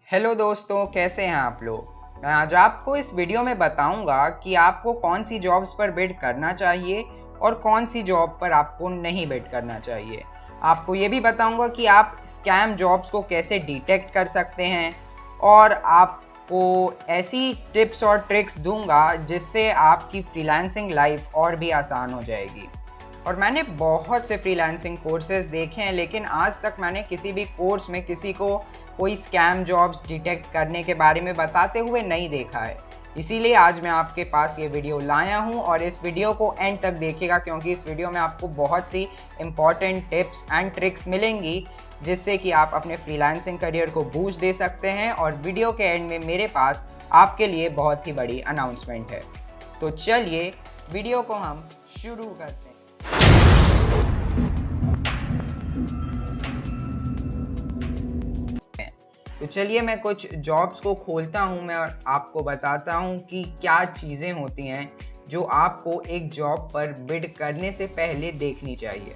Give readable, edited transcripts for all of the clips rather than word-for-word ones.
Hello दोस्तों, कैसे हैं आप लोग। मैं आज आपको इस वीडियो में बताऊंगा कि आपको कौन सी जॉब्स पर बिड करना चाहिए और कौन सी जॉब पर आपको नहीं बिड करना चाहिए। आपको ये भी बताऊंगा कि आप स्कैम जॉब्स को कैसे डिटेक्ट कर सकते हैं और आपको ऐसी टिप्स और ट्रिक्स दूंगा जिससे आपकी फ्रीलांसिंग लाइफ और भी आसान हो जाएगी। और मैंने बहुत से फ्रीलांसिंग कोर्सेज देखे हैं, लेकिन आज तक मैंने किसी भी कोर्स में किसी को कोई स्कैम जॉब्स डिटेक्ट करने के बारे में बताते हुए नहीं देखा है। इसीलिए आज मैं आपके पास ये वीडियो लाया हूँ और इस वीडियो को एंड तक देखिएगा, क्योंकि इस वीडियो में आपको बहुत सी इंपॉर्टेंट टिप्स एंड ट्रिक्स मिलेंगी जिससे कि आप अपने फ्रीलांसिंग करियर को बूस्ट दे सकते हैं। और वीडियो के एंड में मेरे पास आपके लिए बहुत ही बड़ी अनाउंसमेंट है। तो चलिए वीडियो को हम शुरू करते हैं। तो चलिए मैं कुछ जॉब्स को खोलता हूं मैं और आपको बताता हूं कि क्या चीज़ें होती हैं जो आपको एक जॉब पर बिड करने से पहले देखनी चाहिए।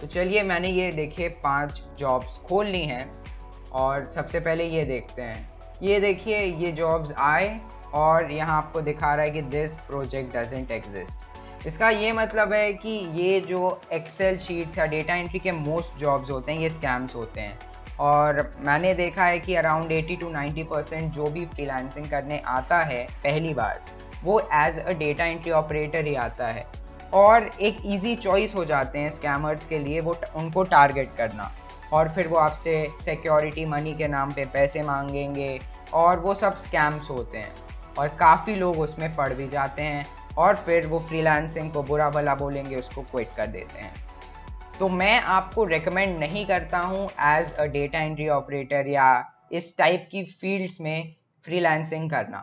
तो चलिए मैंने ये देखिए 5 जॉब्स खोल ली हैं और सबसे पहले ये देखते हैं। ये देखिए ये जॉब्स आए और यहाँ आपको दिखा रहा है कि दिस प्रोजेक्ट डजंट एग्जिस्ट। इसका ये मतलब है कि ये जो एक्सेल शीट्स या डेटा एंट्री के मोस्ट जॉब्स होते हैं ये स्कैम्स होते हैं। और मैंने देखा है कि अराउंड 80 to 90% जो भी फ्रीलांसिंग करने आता है पहली बार वो as a data entry operator ही आता है और एक इजी चॉइस हो जाते हैं स्कैमर्स के लिए वो उनको टारगेट करना। और फिर वो आपसे सिक्योरिटी मनी के नाम पे पैसे मांगेंगे और वो सब स्कैम्स होते हैं और काफ़ी लोग उसमें पड़ भी जाते हैं और फिर वो फ्रीलांसिंग को बुरा भला बोलेंगे, उसको क्विट कर देते हैं। तो मैं आपको रेकमेंड नहीं करता हूँ as a data entry operator या इस टाइप की फील्ड्स में फ्रीलांसिंग करना।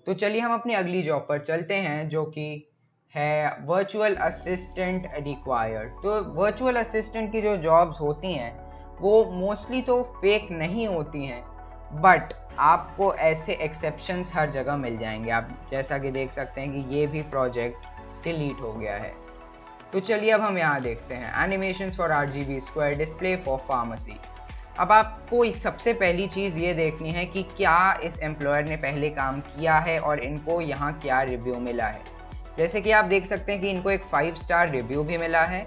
तो चलिए हम अपनी अगली जॉब पर चलते हैं जो कि है वर्चुअल असिस्टेंट रिक्वायर्ड। तो वर्चुअल असिस्टेंट की जो जॉब्स होती हैं वो मोस्टली तो फेक नहीं होती हैं, बट आपको ऐसे एक्सेप्शंस हर जगह मिल जाएंगे। आप जैसा कि देख सकते हैं कि ये भी प्रोजेक्ट डिलीट हो गया है। तो चलिए अब हम यहाँ देखते हैं animations for RGB square display for pharmacy. अब आपको सबसे पहली चीज़ ये देखनी है कि क्या इस एम्प्लॉयर ने पहले काम किया है और इनको यहाँ क्या रिव्यू मिला है। जैसे कि आप देख सकते हैं कि इनको एक 5 स्टार रिव्यू भी मिला है।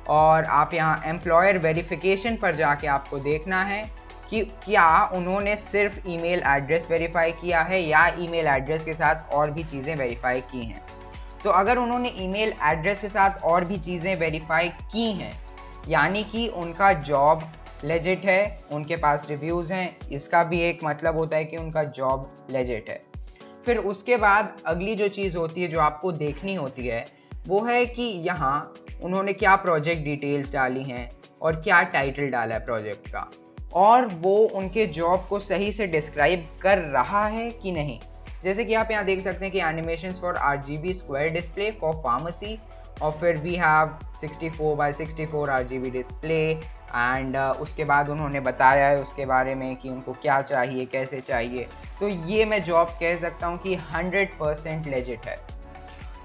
और आप यहाँ एम्प्लॉयर वेरिफिकेशन पर जाके आपको देखना है कि क्या उन्होंने सिर्फ ईमेल एड्रेस वेरीफाई किया है या ईमेल एड्रेस के साथ और भी चीज़ें वेरीफाई की हैं। तो अगर उन्होंने ईमेल एड्रेस के साथ और भी चीज़ें वेरीफाई की हैं यानी कि उनका जॉब लेजिट है, उनके पास रिव्यूज़ हैं, इसका भी एक मतलब होता है कि उनका जॉब लेजिट है। फिर उसके बाद अगली जो चीज़ होती है जो आपको देखनी होती है वो है कि यहाँ उन्होंने क्या प्रोजेक्ट डिटेल्स डाली हैं और क्या टाइटल डाला है प्रोजेक्ट का, और वो उनके जॉब को सही से डिस्क्राइब कर रहा है कि नहीं। जैसे कि आप यहाँ देख सकते हैं कि animations for RGB square display for pharmacy, और फिर we have 64x64 RGB display and उसके बाद उन्होंने बताया है उसके बारे में कि उनको क्या चाहिए, कैसे चाहिए। तो ये मैं जॉब कह सकता हूँ कि 100% लेजिट है।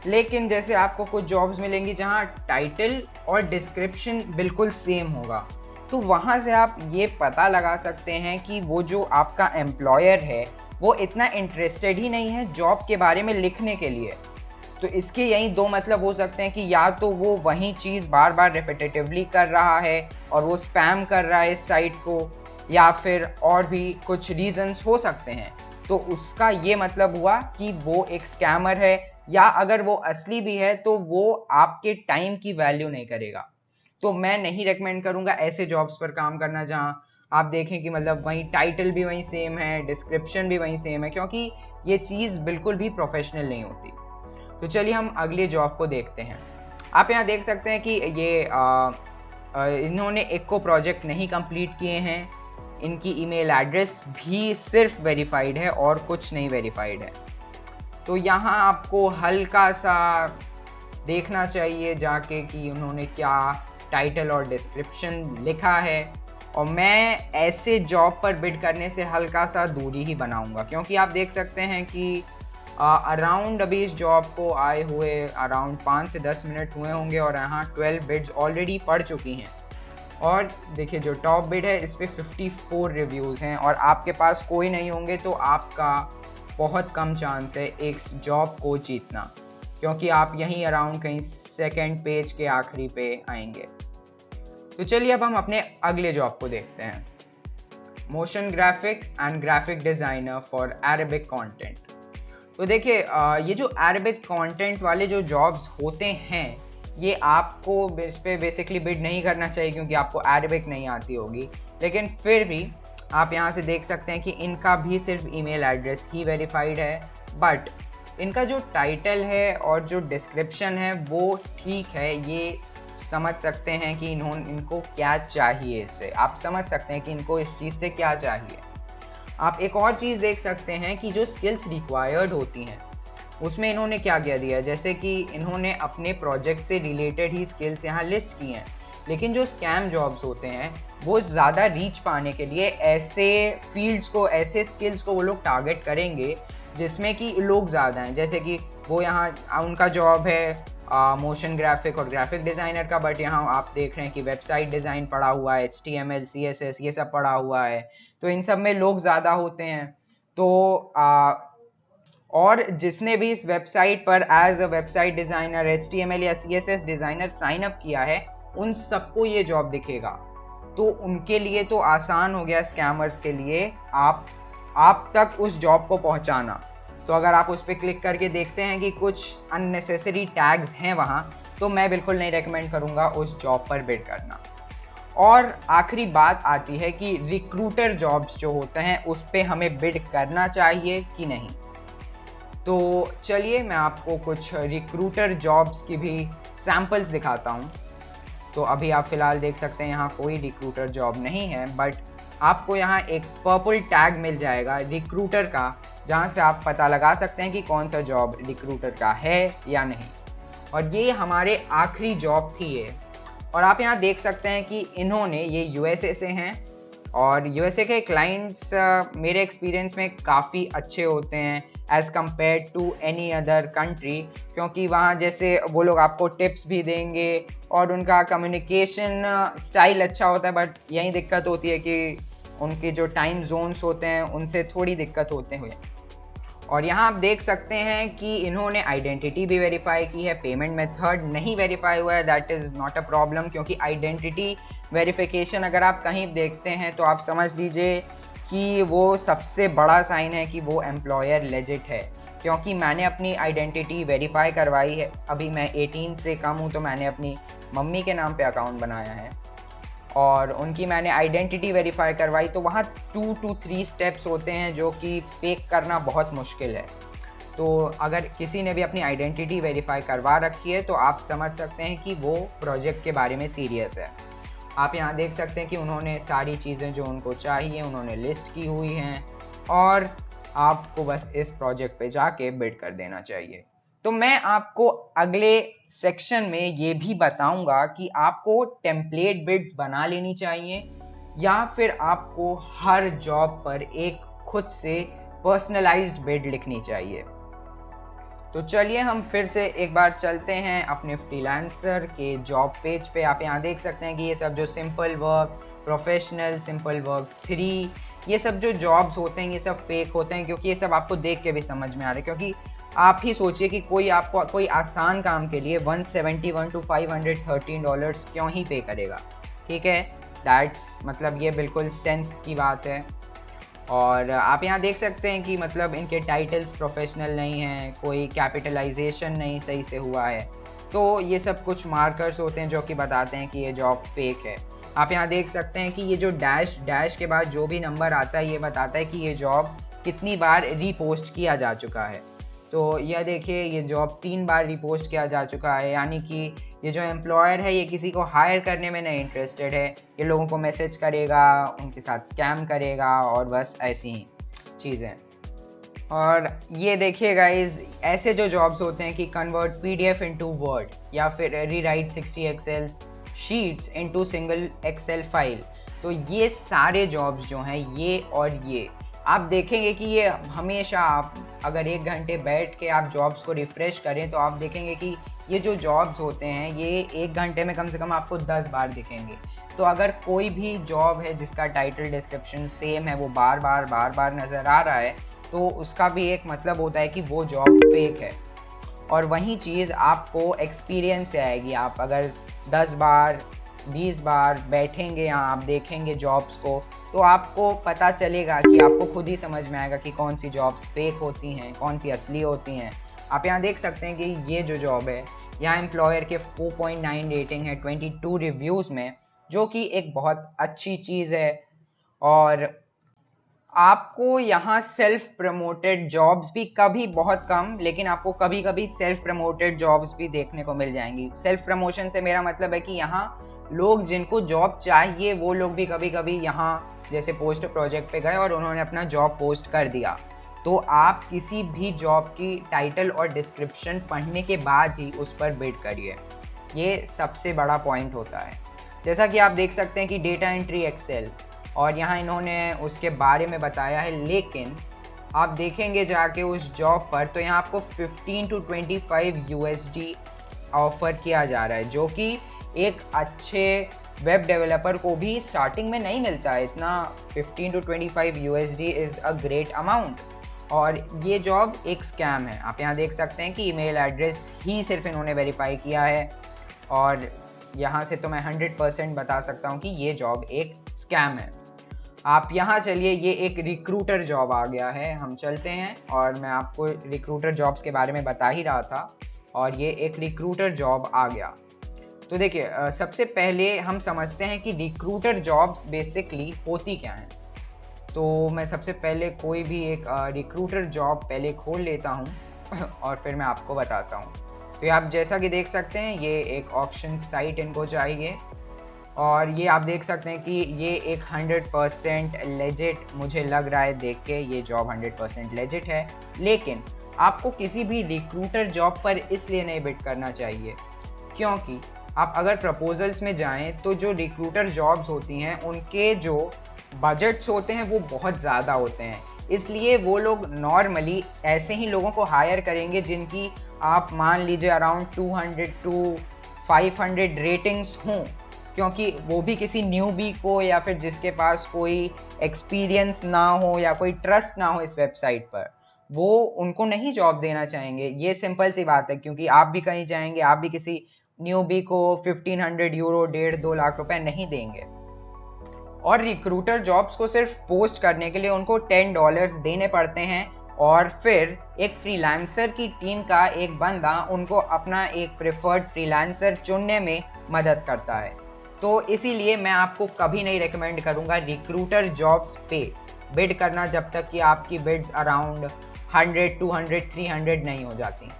लेकिन जैसे आपको कुछ जॉब्स मिलेंगी जहाँ टाइटल और डिस्क्रिप्शन बिल्कुल सेम होगा, तो वहाँ से आप ये पता लगा सकते हैं कि वो जो आपका एम्प्लॉयर है वो इतना इंटरेस्टेड ही नहीं है जॉब के बारे में लिखने के लिए। तो इसके यही दो मतलब हो सकते हैं कि या तो वो वही चीज़ बार बार रिपीटेटिवली कर रहा है और वो स्पैम कर रहा है इस साइट को, या फिर और भी कुछ रीजंस हो सकते हैं। तो उसका ये मतलब हुआ कि वो एक स्कैमर है, या अगर वो असली भी है तो वो आपके टाइम की वैल्यू नहीं करेगा। तो मैं नहीं रेकमेंड करूँगा ऐसे जॉब्स पर काम करना जहाँ आप देखें कि मतलब वही टाइटल भी वही सेम है, डिस्क्रिप्शन भी वही सेम है, क्योंकि ये चीज़ बिल्कुल भी प्रोफेशनल नहीं होती। तो चलिए हम अगले जॉब को देखते हैं। आप यहाँ देख सकते हैं कि ये इन्होंने एक को प्रोजेक्ट नहीं कंप्लीट किए हैं, इनकी ईमेल एड्रेस भी सिर्फ वेरीफाइड है और कुछ नहीं वेरीफाइड है। तो यहाँ आपको हल्का सा देखना चाहिए जाके कि उन्होंने क्या टाइटल और डिस्क्रिप्शन लिखा है। और मैं ऐसे जॉब पर बिड करने से हल्का सा दूरी ही बनाऊंगा, क्योंकि आप देख सकते हैं कि अराउंड अभी इस जॉब को आए हुए अराउंड 5 से 10 मिनट हुए होंगे और यहाँ 12 बिड्स ऑलरेडी पड़ चुकी हैं। और देखिए जो टॉप बिड है इस पे 54 रिव्यूज़ हैं और आपके पास कोई नहीं होंगे तो आपका बहुत कम चांस है एक जॉब को जीतना, क्योंकि आप यहीं अराउंड कहीं सेकंड पेज के आखिरी पे आएंगे। तो चलिए अब हम अपने अगले जॉब को देखते हैं, motion graphic and graphic designer for Arabic content. तो देखिए ये जो अरेबिक कंटेंट वाले जो जॉब्स होते हैं ये आपको इस पे बेसिकली बिड नहीं करना चाहिए क्योंकि आपको अरेबिक नहीं आती होगी, लेकिन फिर भी आप यहाँ से देख सकते हैं कि इनका भी सिर्फ ईमेल एड्रेस ही वेरीफाइड है, बट इनका जो टाइटल है और जो डिस्क्रिप्शन है वो ठीक है। ये समझ सकते हैं कि इनको क्या चाहिए, इससे आप समझ सकते हैं कि इनको इस चीज़ से क्या चाहिए। आप एक और चीज़ देख सकते हैं कि जो स्किल्स रिक्वायर्ड होती हैं उसमें इन्होंने क्या क्या दिया, जैसे कि इन्होंने अपने प्रोजेक्ट से रिलेटेड ही स्किल्स यहाँ लिस्ट की हैं, लेकिन जो स्कैम जॉब्स होते हैं वो ज़्यादा रीच पाने के लिए ऐसे फील्ड्स को, ऐसे स्किल्स को वो लोग टारगेट करेंगे जिसमें कि लोग ज़्यादा हैं। जैसे कि वो यहाँ उनका जॉब है मोशन ग्राफिक और ग्राफिक डिज़ाइनर का, बट यहाँ आप देख रहे हैं कि वेबसाइट डिज़ाइन पड़ा हुआ है, HTML CSS ये सब पड़ा हुआ है, तो इन सब में लोग ज़्यादा होते हैं। तो और जिसने भी इस वेबसाइट पर as a website designer HTML या CSS डिज़ाइनर साइन अप किया है उन सबको ये जॉब दिखेगा, तो उनके लिए तो आसान हो गया स्कैमर्स के लिए आप तक उस जॉब को पहुंचाना। तो अगर आप उस पर क्लिक करके देखते हैं कि कुछ अननेसेसरी टैग्स हैं वहाँ, तो मैं बिल्कुल नहीं रेकमेंड करूँगा उस जॉब पर बिड करना। और आखिरी बात आती है कि रिक्रूटर जॉब्स जो होते हैं उस पर हमें बिड करना चाहिए कि नहीं। तो चलिए मैं आपको कुछ रिक्रूटर जॉब्स की भी सैम्पल्स दिखाता हूँ। तो अभी आप फिलहाल देख सकते हैं यहाँ कोई रिक्रूटर जॉब नहीं है, बट आपको यहाँ एक पर्पल टैग मिल जाएगा रिक्रूटर का, जहाँ से आप पता लगा सकते हैं कि कौन सा जॉब रिक्रूटर का है या नहीं। और ये हमारे आखिरी जॉब थी ये, और आप यहाँ देख सकते हैं कि इन्होंने ये USA से हैं और USA के क्लाइंट्स मेरे एक्सपीरियंस में काफ़ी अच्छे होते हैं as compare to any other country, क्योंकि वहाँ जैसे वो लोग आपको टिप्स भी देंगे और उनका कम्युनिकेशन स्टाइल अच्छा होता है, बट यही दिक्कत होती है कि उनके जो टाइम जोन्स होते हैं उनसे थोड़ी दिक्कत होते हुए। और यहाँ आप देख सकते हैं कि इन्होंने आइडेंटिटी भी वेरीफाई की है, पेमेंट मेथड नहीं वेरीफाई हुआ है, that is not a problem, क्योंकि आइडेंटिटी वेरिफिकेशन अगर आप कहीं देखते हैं तो आप समझ लीजिए कि वो सबसे बड़ा साइन है कि वो एम्प्लॉयर लेजिट है। क्योंकि मैंने अपनी आइडेंटिटी वेरीफाई करवाई है, अभी मैं 18 से कम हूँ, तो मैंने अपनी मम्मी के नाम पे अकाउंट बनाया है और उनकी मैंने आइडेंटिटी वेरीफाई करवाई, तो वहाँ 2 to 3 स्टेप्स होते हैं जो कि फेक करना बहुत मुश्किल है। तो अगर किसी ने भी अपनी आइडेंटिटी वेरीफाई करवा रखी है तो आप समझ सकते हैं कि वो प्रोजेक्ट के बारे में सीरियस है। आप यहाँ देख सकते हैं कि उन्होंने सारी चीज़ें जो उनको चाहिए उन्होंने लिस्ट की हुई हैं और आपको बस इस प्रोजेक्ट पे जाके बिड कर देना चाहिए। तो मैं आपको अगले सेक्शन में ये भी बताऊंगा कि आपको टेम्पलेट बिड्स बना लेनी चाहिए या फिर आपको हर जॉब पर एक खुद से पर्सनलाइज्ड बिड लिखनी चाहिए। तो चलिए हम फिर से एक बार चलते हैं अपने फ्रीलांसर के जॉब पेज पे। आप यहाँ देख सकते हैं कि ये सब जो simple work, professional, simple work 3, ये सब जो जॉब्स होते हैं ये सब फेक होते हैं, क्योंकि ये सब आपको देख के भी समझ में आ रहा है। क्योंकि आप ही सोचिए कि कोई आपको कोई आसान काम के लिए $171 to $513 क्यों ही पे करेगा, ठीक है। दैट्स मतलब ये बिल्कुल सेंस की बात है। और आप यहाँ देख सकते हैं कि मतलब इनके टाइटल्स प्रोफेशनल नहीं हैं, कोई कैपिटलाइजेशन नहीं सही से हुआ है, तो ये सब कुछ मार्कर्स होते हैं जो कि बताते हैं कि ये जॉब फेक है। आप यहाँ देख सकते हैं कि ये जो डैश के बाद जो भी नंबर आता है ये बताता है कि ये जॉब कितनी बार रीपोस्ट किया जा चुका है। तो यह देखिए ये जॉब 3 बार रिपोस्ट किया जा चुका है, यानी कि ये जो एम्प्लॉयर है ये किसी को हायर करने में नहीं इंटरेस्टेड है, ये लोगों को मैसेज करेगा, उनके साथ स्कैम करेगा और बस ऐसी ही चीज़ें। और ये देखिए गाइस, ऐसे जो जॉब्स होते हैं कि कन्वर्ट PDF इनटू वर्ड या फिर rewrite 60 Excel sheets into single Excel file, तो ये सारे जॉब्स जो हैं ये आप देखेंगे कि ये हमेशा आप अगर 1 घंटे बैठ के आप जॉब्स को रिफ़्रेश करें तो आप देखेंगे कि ये जो जॉब्स होते हैं ये 1 घंटे में कम से कम आपको 10 बार दिखेंगे। तो अगर कोई भी जॉब है जिसका टाइटल डिस्क्रिप्शन सेम है, वो बार बार नज़र आ रहा है, तो उसका भी एक मतलब होता है कि वो जॉब फेक है। और वही चीज़ आपको एक्सपीरियंस से आएगी। आप अगर 10 बार 20 बार बैठेंगे यहाँ, आप देखेंगे जॉब्स को, तो आपको पता चलेगा कि आपको खुद ही समझ में आएगा कि कौन सी जॉब्स फेक होती हैं, कौन सी असली होती हैं। आप यहाँ देख सकते हैं कि ये जो जॉब है, यहाँ एम्प्लॉयर के 4.9 रेटिंग है 22 रिव्यूज़ में, जो कि एक बहुत अच्छी चीज़ है। और आपको यहाँ सेल्फ प्रमोटेड जॉब्स भी कभी बहुत कम, लेकिन आपको कभी कभी सेल्फ प्रमोटेड जॉब्स भी देखने को मिल जाएंगी। सेल्फ प्रमोशन से मेरा मतलब है कि यहाँ लोग जिनको जॉब चाहिए वो लोग भी कभी कभी यहाँ जैसे पोस्ट प्रोजेक्ट पे गए और उन्होंने अपना जॉब पोस्ट कर दिया। तो आप किसी भी जॉब की टाइटल और डिस्क्रिप्शन पढ़ने के बाद ही उस पर बिड करिए, ये सबसे बड़ा पॉइंट होता है। जैसा कि आप देख सकते हैं कि डेटा एंट्री एक्सेल, और यहाँ इन्होंने उसके बारे में बताया है, लेकिन आप देखेंगे जाके उस जॉब पर तो यहाँ आपको 15 to 25 USD ऑफर किया जा रहा है, जो कि एक अच्छे वेब डेवलपर को भी स्टार्टिंग में नहीं मिलता है। इतना 15 to 25 USD is a great amount. और ये जॉब एक स्कैम है। आप यहाँ देख सकते हैं कि ईमेल एड्रेस ही सिर्फ इन्होंने वेरीफाई किया है, और यहाँ से तो मैं 100% बता सकता हूँ कि ये जॉब एक स्कैम है। आप यहाँ चलिए, ये एक रिक्रूटर जॉब आ गया है, हम चलते हैं। और मैं आपको रिक्रूटर जॉब्स के बारे में बता ही रहा था, और ये एक रिक्रूटर जॉब आ गया। तो देखिए, सबसे पहले हम समझते हैं कि रिक्रूटर जॉब्स बेसिकली होती क्या हैं। तो मैं सबसे पहले कोई भी एक रिक्रूटर जॉब पहले खोल लेता हूँ और फिर मैं आपको बताता हूँ। तो आप जैसा कि देख सकते हैं, ये एक ऑक्शन साइट इनको चाहिए, और ये आप देख सकते हैं कि ये एक 100% लेजिट मुझे लग रहा है देख के, ये जॉब 100% लेजिट है। लेकिन आपको किसी भी रिक्रूटर जॉब पर इसलिए नहीं बिड करना चाहिए क्योंकि आप अगर प्रपोजल्स में जाएं तो जो रिक्रूटर जॉब्स होती हैं उनके जो बजट्स होते हैं वो बहुत ज़्यादा होते हैं। इसलिए वो लोग नॉर्मली ऐसे ही लोगों को हायर करेंगे जिनकी आप मान लीजिए अराउंड 200 to 500 रेटिंग्स हों, क्योंकि वो भी किसी न्यूबी को या फिर जिसके पास कोई एक्सपीरियंस ना हो या कोई ट्रस्ट ना हो इस वेबसाइट पर, वो उनको नहीं जॉब देना चाहेंगे। ये सिंपल सी बात है, क्योंकि आप भी कहीं जाएंगे, आप भी किसी न्यूबी को 1500 यूरो 1.5-2 लाख रुपए नहीं देंगे। और रिक्रूटर जॉब्स को सिर्फ पोस्ट करने के लिए उनको $10 देने पड़ते हैं, और फिर एक फ्रीलांसर की टीम का एक बंदा उनको अपना एक प्रेफर्ड फ्रीलांसर चुनने में मदद करता है। तो इसीलिए मैं आपको कभी नहीं रेकमेंड करूंगा रिक्रूटर जॉब्स पे बिड करना जब तक कि आपकी बिड्स अराउंड 100, 200, 300 नहीं हो जाती।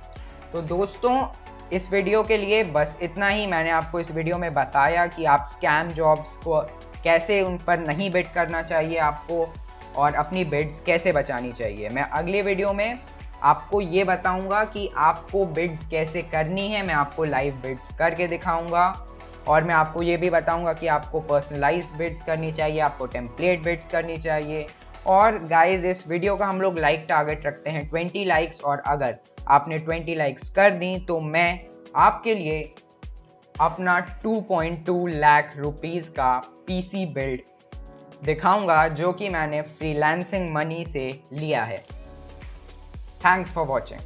तो दोस्तों, इस वीडियो के लिए बस इतना ही। मैंने आपको इस वीडियो में बताया कि आप स्कैम जॉब्स को कैसे, उन पर नहीं बिड करना चाहिए आपको, और अपनी बिड्स कैसे बचानी चाहिए। मैं अगले वीडियो में आपको ये बताऊंगा कि आपको बिड्स कैसे करनी है। मैं आपको लाइव बिड्स करके दिखाऊंगा, और मैं आपको ये भी बताऊंगा कि आपको पर्सनलाइज बिड्स करनी चाहिए, आपको टेम्पलेट बिड्स करनी चाहिए। और गाइज, इस वीडियो का हम लोग लाइक टारगेट रखते हैं 20 लाइक्स, और अगर आपने 20 लाइक्स कर दी तो मैं आपके लिए अपना 2.2 लाख रुपीस का पीसी बिल्ड दिखाऊंगा, जो कि मैंने फ्रीलांसिंग मनी से लिया है। Thanks for watching.